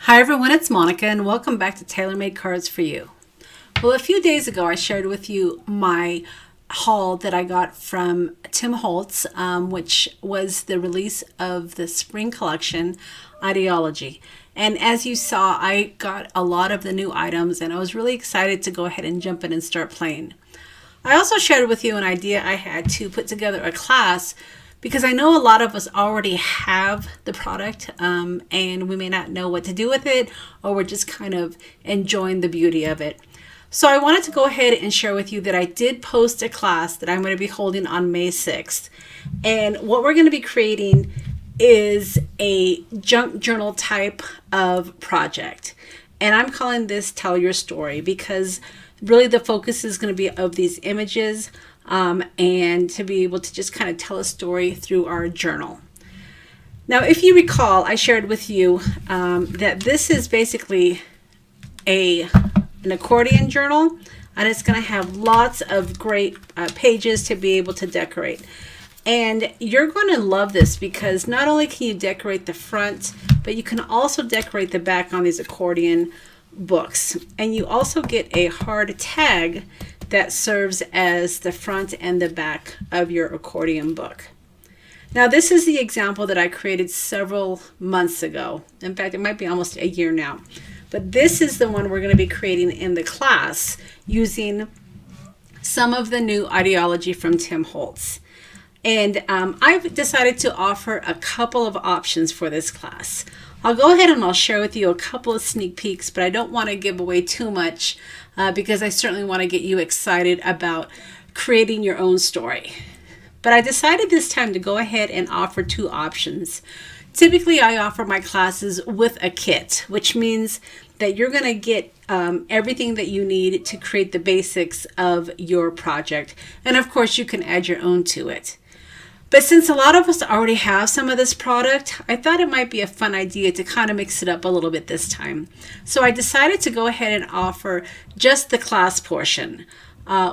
Hi everyone, it's Monica and welcome back to Taylor-Made Cards for You. Well, a few days ago I shared with you my haul that I got from Tim Holtz, which was the release of the spring collection, Ideology. And as you saw, I got a lot of the new items and I was really excited to go ahead and jump in and start playing. I also shared with you an idea I had to put together a class because I know a lot of us already have the product and we may not know what to do with it, or we're just kind of enjoying the beauty of it. So I wanted to go ahead and share with you that I did post a class that I'm going to be holding on May 6th. And what we're going to be creating is a junk journal type of project. And I'm calling this Tell Your Story because really the focus is going to be of these images and to be able to just kind of tell a story through our journal. Now, if you recall, I shared with you that this is basically an accordion journal, and it's going to have lots of great pages to be able to decorate. And you're going to love this because not only can you decorate the front, but you can also decorate the back on these accordion books. And you also get a hard tag that serves as the front and the back of your accordion book. Now, this is the example that I created several months ago. In fact, it might be almost a year now. But this is the one we're going to be creating in the class using some of the new ideology from Tim Holtz. And I've decided to offer a couple of options for this class. I'll go ahead and I'll share with you a couple of sneak peeks, but I don't want to give away too much because I certainly want to get you excited about creating your own story. But I decided this time to go ahead and offer two options. Typically, I offer my classes with a kit, which means that you're going to get everything that you need to create the basics of your project. And of course, you can add your own to it. But since a lot of us already have some of this product, I thought it might be a fun idea to kind of mix it up a little bit this time. So I decided to go ahead and offer just the class portion,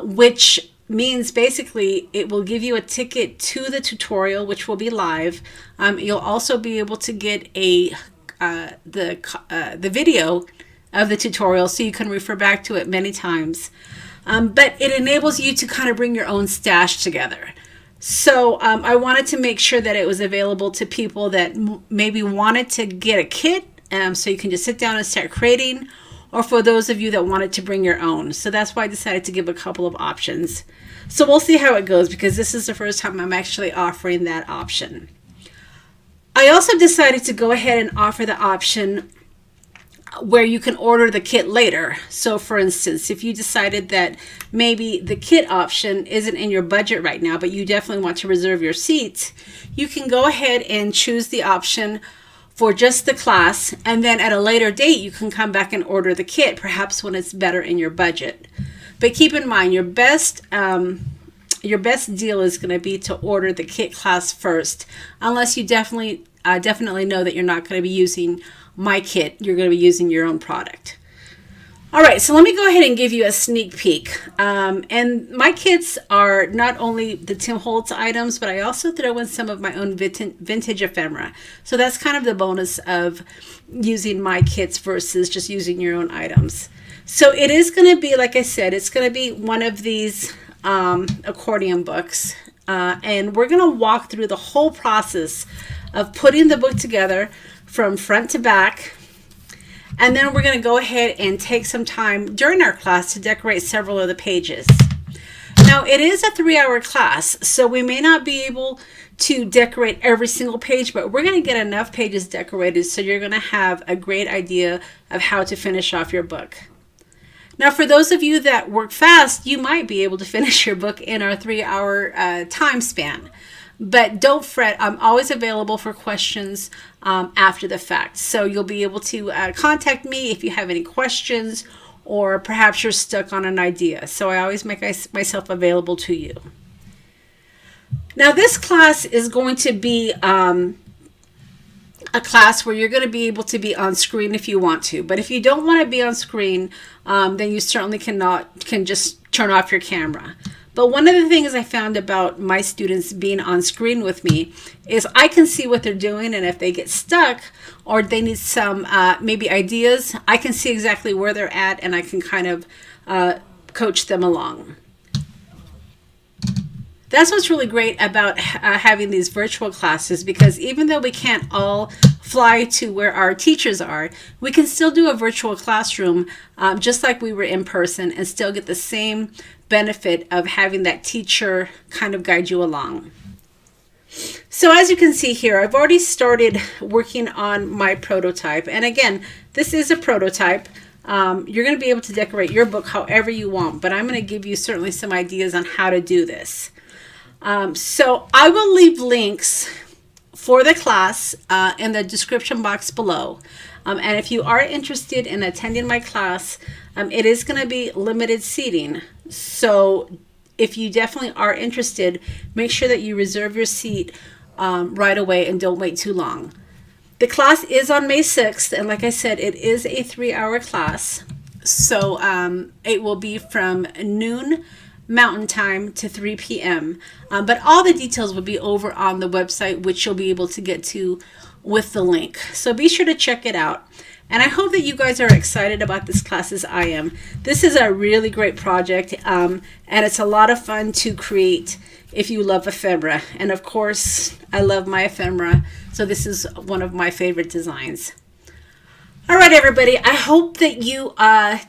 which means basically it will give you a ticket to the tutorial, which will be live. You'll also be able to get the video of the tutorial so you can refer back to it many times. But it enables you to kind of bring your own stash together. So I wanted to make sure that it was available to people that maybe wanted to get a kit so you can just sit down and start creating, or for those of you that wanted to bring your own. So that's why I decided to give a couple of options. So we'll see how it goes because this is the first time I'm actually offering that option. I also decided to go ahead and offer the option where you can order the kit later. So for instance, if you decided that maybe the kit option isn't in your budget right now, but you definitely want to reserve your seats, you can go ahead and choose the option for just the class, and then at a later date you can come back and order the kit, perhaps when it's better in your budget. But keep in mind, your best deal is going to be to order the kit class first, unless you definitely know that you're not going to be using my kit, you're going to be using your own product. All right, so let me go ahead and give you a sneak peek. And my kits are not only the Tim Holtz items, but I also throw in some of my own vintage ephemera. So that's kind of the bonus of using my kits versus just using your own items. So it is going to be, like I said, it's going to be one of these accordion books. And we're going to walk through the whole process of putting the book together from front to back. And then we're going to go ahead and take some time during our class to decorate several of the pages. Now, it is a 3-hour class, so we may not be able to decorate every single page, but we're going to get enough pages decorated so you're going to have a great idea of how to finish off your book. Now, for those of you that work fast, you might be able to finish your book in our 3-hour time span. But don't fret, I'm always available for questions after the fact. So you'll be able to contact me if you have any questions, or perhaps you're stuck on an idea. So I always make myself available to you. Now, this class is going to be a class where you're going to be able to be on screen if you want to. But if you don't want to be on screen, then you certainly can just turn off your camera. But one of the things I found about my students being on screen with me is I can see what they're doing, and if they get stuck or they need some maybe ideas, I can see exactly where they're at, and I can kind of coach them along. That's what's really great about having these virtual classes, because even though we can't all fly to where our teachers are, we can still do a virtual classroom just like we were in person and still get the same benefit of having that teacher kind of guide you along. So as you can see here, I've already started working on my prototype. And again, this is a prototype. You're going to be able to decorate your book however you want, but I'm going to give you certainly some ideas on how to do this. So I will leave links for the class in the description box below. And if you are interested in attending my class, it is going to be limited seating. So if you definitely are interested, make sure that you reserve your seat right away and don't wait too long. The class is on May 6th, and like I said, it is a 3-hour class. So it will be from noon Mountain Time to 3 p.m. But all the details will be over on the website, which you'll be able to get to with the link. So be sure to check it out. And I hope that you guys are excited about this class as I am. This is a really great project, and it's a lot of fun to create if you love ephemera. And of course, I love my ephemera, so this is one of my favorite designs. All right, everybody, I hope that you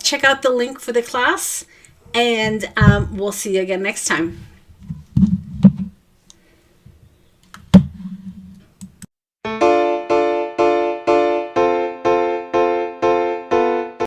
check out the link for the class, and we'll see you again next time.